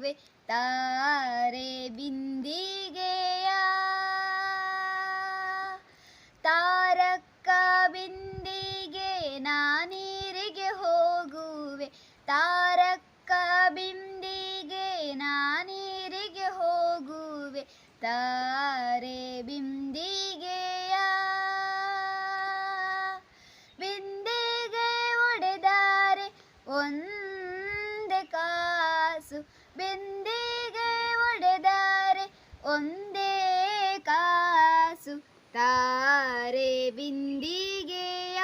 ಹೋಗುವೆ ತಾರೆ ಬಿಂದಿಗೆಯ ತಾರಕ್ಕ ಬಿಂದಿಗೆ ನಾನೀರಿಗೆ ಹೋಗುವೆ ತಾರಕ್ಕ ಬಿಂದಿಗೆ ನಾನೀರಿಗೆ ಹೋಗುವೆ ತಾರೆ ಬಿಂದಿಗೆಯ ಬಿಂದಿಗೆ ಒಡೆದಾರೆ ಒಂದೇ ಕಾಸು ಬಿಂದಿಗೆ ಒಡೆದಾರೆ ಒಂದೇ ಕಾಸು ತಾರೆ ಬಿಂದಿಗೆಯ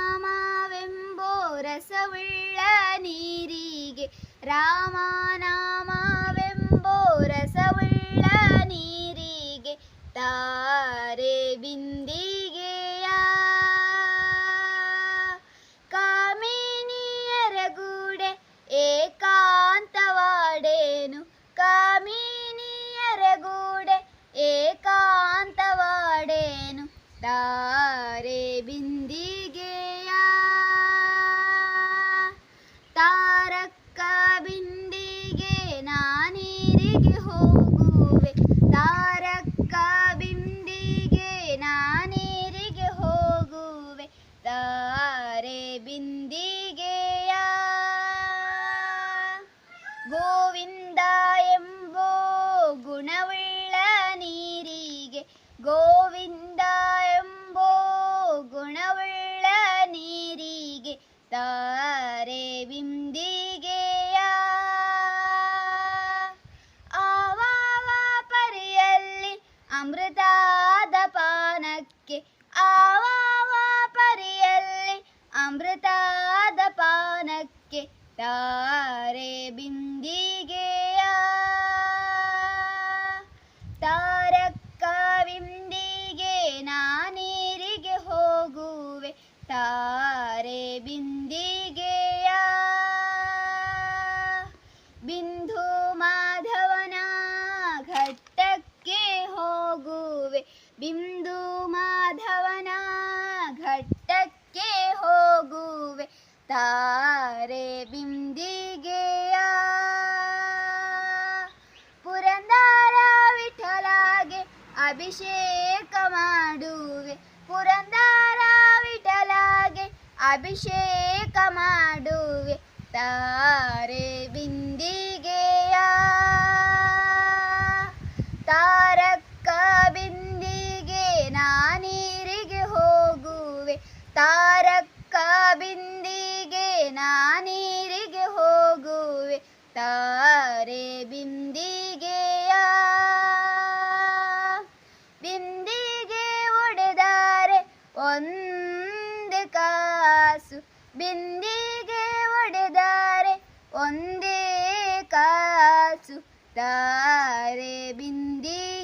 ರಾಮನಾಮವೆಂಬೋ ರಸವುಳ್ಳ ನೀರಿಗೆ ರಾಮನಾಮವೆಂಬೋ ರಸವುಳ್ಳ ನೀರಿಗೆ ತಾರೆ ಬಿಂದಿಗೆಯ ಕಾಮಿನಿಯರಗೂಡೆ ಏಕಾಂತವಾಡೇನು ಕಾಮಿನಿಯರಗೂಡೆ ಏಕಾಂತವಾಡೇನು ತಾರೆ ಬಿಂದಿಗೆಯ ತಾರಕ್ಕ ಬಿಂದಿಗೆ ನಾನೀರಿಗೆ ಹೋಗುವೆ ತಾರಕ್ಕ ಬಿಂದಿಗೆ ನಾನೀರಿಗೆ ಹೋಗುವೆ ತಾರೆ ಬಿಂದಿಗೆಯ ಗೋವಿಂದ ಎಂಬೋ ಗುಣವುಳ್ಳ ನೀರಿಗೆ ಗೋವಿಂದ ಎಂಬೋ ಗುಣವುಳ್ಳ ನೀರಿಗೆ ತಾರೆ ಬಿಂದಿಗೆಯ ಆವಾವ ಪರಿಯಲ್ಲಿ ಅಮೃತಾದ ಪಾನಕ್ಕೆ ಆವಾವ ಪರಿಯಲ್ಲಿ ಅಮೃತಾದ ಪಾನಕ್ಕೆ ತಾರೆ ಬಿಂದಿಗೆಯ ತಾರಕ್ಕ ಬಿಂದಿಗೆ ನಾನೀರಿಗೆ ಹೋಗುವೆ ತಾರೆ ಬಿಂದಿಗೆಯ ಬಿಂದು ಮಾಧವನ ಘಟ್ಟಕ್ಕೆ ಹೋಗುವೆ ಬಿಂದು ಮಾಧವನ ಘಟ್ಟಕ್ಕೆ ಹೋಗುವೆ ತಾರೆ ಬಿಂದಿಗೆಯ ಪುರಂದರ ವಿಠಲಾಗೆ ಅಭಿಷೇಕ ಮಾಡುವೆ ಪುರಂದರ ವಿಠಲಾಗೆ ಅಭಿಷೇಕ ಮಾಡುವೆ ತಾರೆ ಬಿಂದಿಗೆಯ ತಾರಕ್ಕ ಬಿಂದಿಗೆ ನಾನೀರಿಗೆ ಹೋಗುವೆ ತಾರಕ್ಕ ಬಿಂದಿಗೆ ನಾನೀರಿಗೆ ಹೋಗುವೆ ತಾರೆ ಬಿಂದಿಗೆಯ ಬಿಂದಿಗೆ ಒಡೆದಾರೆ ಒಂದೇ ಕಾಸು ಬಿಂದಿಗೆ ಒಡೆದಾರೆ ಒಂದೇ ಕಾಸು ತಾರೆ ಬಿಂದಿಗೆ